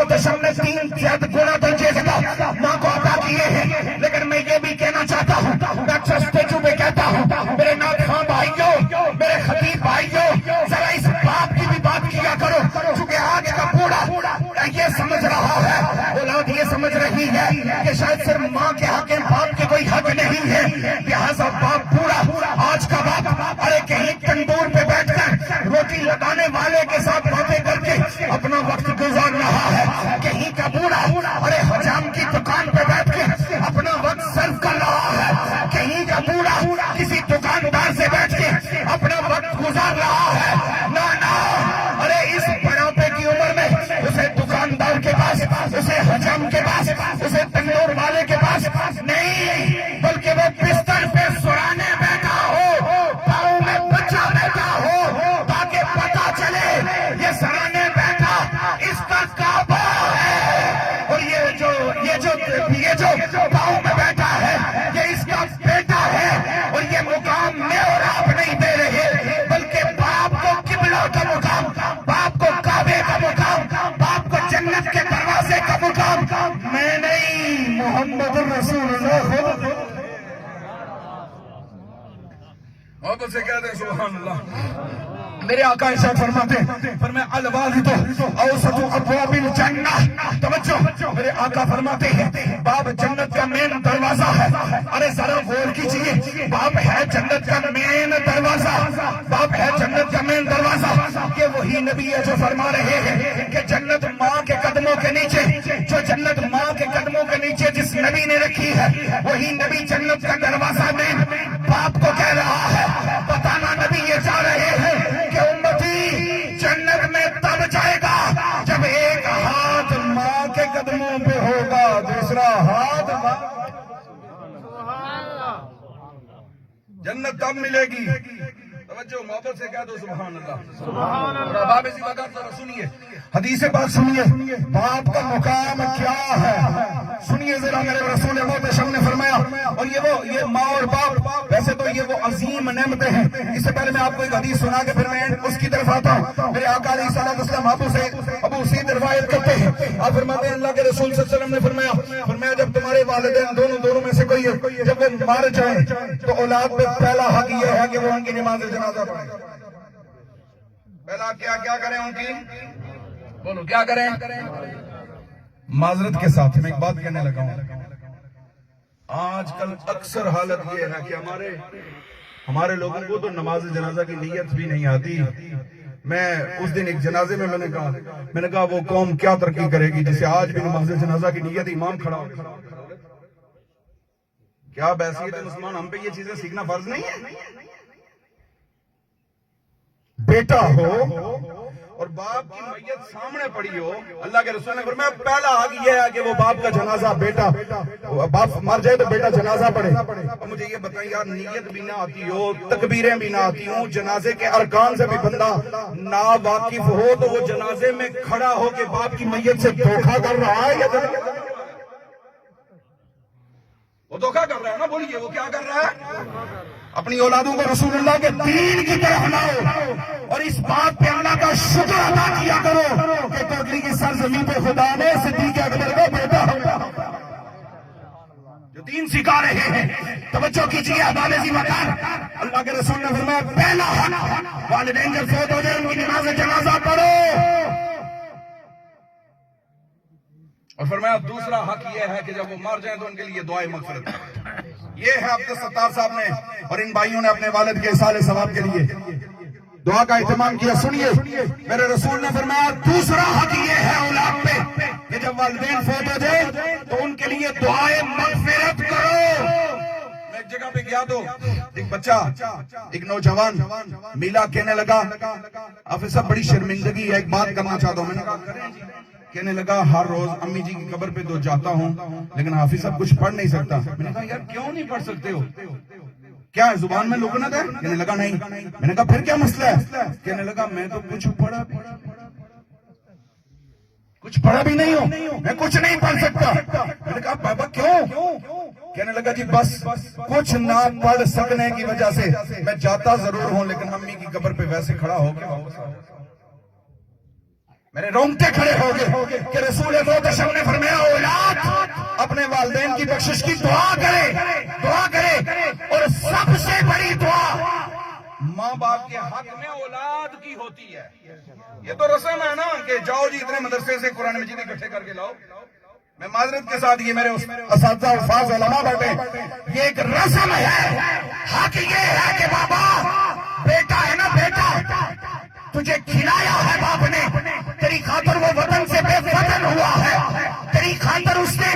موتشم نے 3 زیادہ گنا درجے زیادہ ماں کو عطا کیے ہیں، لیکن میں یہ بھی کہنا چاہتا ہوں، میں چستے میں کہتا ہوں میرے ناخواں بھائیوں، میرے خطیب بھائیوں، ذرا اس باپ کی بھی بات کیا کرو، چونکہ آج کا بوڑھا یہ سمجھ رہا ہے، اولاد یہ سمجھ رہی ہے کہ شاید صرف ماں کے حق ہے، باپ کے کوئی حق نہیں ہے، لہذا باپ بوڑھا، آج کا باپ ارے کہیں تندور پہ بیٹھ کر روٹی لگانے والے کے ساتھ باتیں کر کے اپنا وقت گزار رہا ہے، کہیں کا بوڑھا ارے حجام کی دکان پہ بیٹھ کے اپنا وقت سرو کر رہا ہے، کہیں کا بوڑھا کسی دکاندار سے بیٹھ کے اپنا وقت گزار رہا ہے، نہ ارے اس بڑھاپے کی عمر میں اسے دکاندار کے پاس، اسے حجام کے پاس، اسے تندور والے کے پاس نہیں، بلکہ وہ بستر پہ سرانے بیٹھا ہو، پاؤں میں بچہ بیٹھا ہو، تاکہ پتا چلے یہ سرانے بیٹھا اس کا کعبہ ہے، اور یہ جو پاؤں میں بیٹھا ہے یہ اس کا بیٹا ہے، اور یہ مقام میں اور آپ نہیں دے رہے، بلکہ باپ کو قبلہ کا مقام، باپ کو کعبے کا مقام، باپ کو جنت کے دروازے کا مقام میں نہیں، محمد رسول اللہ خود آپ سے کہہ دیں سبحان اللہ۔ میرے آقا ارشاد فرماتے ہیں، فرمایا الوالد اوسط ابواب الجنہ، توجہ، میرے آقا فرماتے ہیں باپ جنت کا مین دروازہ ہے، ارے ذرا غور کیجئے، باپ ہے جنت کا مین دروازہ، باپ ہے جنت کا مین دروازہ، یہ وہی نبی ہے جو فرما رہے ہیں کہ جنت ماں کے قدموں کے نیچے، جو جنت ماں کے قدموں کے نیچے جس نبی نے رکھی ہے، وہی نبی جنت کا دروازہ مین باپ کو کہہ رہا ہے، بتانا نبی یہ چاہ رہے ہیں کہ امتی جنت میں تب جائے گا جب ایک ہاتھ ماں کے قدموں پہ ہوگا، دوسرا ہاتھ جنت تب ملے گی، توجہ محبت سے کہہ دو سبحان اللہ۔ اور باب اسی وقت ذرا سنیے، حدیث بات سنیے، باپ کا مقام کیا ہے، سنیے ذرا میرے رسول محتشم نے فرمایا، اور یہ ماں اور باپ ویسے تو یہ وہ عظیم نعمتیں ہیں، اس سے پہلے میں آپ کو ایک حدیث سنا کے پھر میں اس کی طرف آتا ہوں، میرے آقا علیہ السلام ابو سعید روایت کرتے ہیں، آپ فرماتے ہیں اللہ کے رسول صلی اللہ علیہ وسلم نے فرمایا جب تمہارے والدین دونوں میں سے کوئی جب وہ مار جائیں تو اولاد پہ پہلا حق یہ ہے کہ وہ ان کی نماز جنازہ پڑھیں، پہلا کیا کریں ان کی، بولو کیا کریں؟ معذرت کے ساتھ میں ایک بات کہنے لگا ہوں، آج کل اکثر حالت یہ ہے کہ ہمارے لوگوں کو تو نماز جنازہ کی نیت بھی نہیں آتی۔ میں اس دن ایک جنازے میں نے کہا وہ قوم کیا ترقی کرے گی جسے آج بھی نماز جنازہ کی نیت امام کھڑا ہو، کیا بحثیت مسلمان ہم پہ یہ چیزیں سیکھنا فرض نہیں ہے؟ بیٹا ہو اور باپ کی میت سامنے پڑی ہو، اللہ کے رسول نے فرمایا پہلا حق یہ ہے کہ وہ باپ کا جنازہ، بیٹا باپ مر جائے تو بیٹا جنازہ پڑھے۔ اور مجھے یہ بتائیں یار، نیت بھی نہ آتی ہو، تکبیریں بھی نہ آتی ہوں، جنازے کے ارکان سے بھی بندہ نا واقف ہو، تو وہ جنازے میں کھڑا ہو کے باپ کی میت سے دھوکہ کر رہا ہے یا وہ دھوکہ کر رہا ہے نا، بولیے وہ کیا کر رہا ہے؟ اپنی اولادوں کو رسول اللہ کے دین کی طرف لاؤ، اور اس بات پہ اللہ کا شکر ادا کیا کرو کہ توکلی کی سرزمین پہ خدا نے صدیق اکبر کو بیٹا جو دین سکھا رہے ہیں۔ توجہ کیجیے احباب ذی وقار، اللہ کے رسول نے فرمایا پہلا حق والدین جب فوت ہو جائے ان کی نماز جنازہ پڑھو، اور فرمایا دوسرا حق یہ ہے کہ جب وہ مر جائیں تو ان کے لیے دعائے مغفرت۔ یہ ہے عبد الستار صاحب نے اور ان بھائیوں نے اپنے والد کے اصال ثواب کے لیے دعا کا اہتمام کیا۔ سنیے میرے رسول نے فرمایا دوسرا حق یہ ہے اولاد پہ کہ جب والدین فوت ہو جائے تو ان کے لیے دعائے مغفرت کرو۔ میں ایک جگہ پہ گیا تو ایک بچہ، ایک نوجوان میلا کہنے لگا حافظ صاحب بڑی شرمندگی ہے، ایک بات کرنا چاہتا ہوں۔ میں نے کہا کریں جی۔ کہنے لگا ہر روز امی جی کی قبر پہ تو جاتا ہوں لیکن حافظ صاحب کچھ پڑھ نہیں سکتا۔ میں نے کہا یار کیوں نہیں پڑھ سکتے ہو، کیا ہے زبان میں لکنت ہے؟ کہنے لگا نہیں۔ میں نے کہا پھر کیا مسئلہ ہے؟ کہنے لگا میں تو کچھ پڑھا بھی نہیں ہوں، میں کچھ نہیں پڑھ سکتا۔ میں نے کہا بابا کیوں؟ کہنے لگا جی بس کچھ نہ پڑھ سکنے کی وجہ سے میں جاتا ضرور ہوں لیکن امی کی قبر پہ ویسے کھڑا ہو گیا، میرے رونگٹے کھڑے ہو گئے کہ رسول ماں باپ کے حق میں اولاد کی ہوتی ہے. یہ تو رسم ہے نا کہ جاؤ جی اتنے مدرسے سے قرآن مجید اکٹھے کر کے لاؤ. میں معذرت کے ساتھ یہ میرے اساتذہ الفاظ علماء بیٹھے, یہ ایک رسم ہے. حق یہ ہے کہ بابا بیٹا ہے نا, بیٹا تجھے کھلایا ہے باپ نے, تیری خاطر وہ وطن سے بے وطن ہوا ہے, تیری خاطر اس نے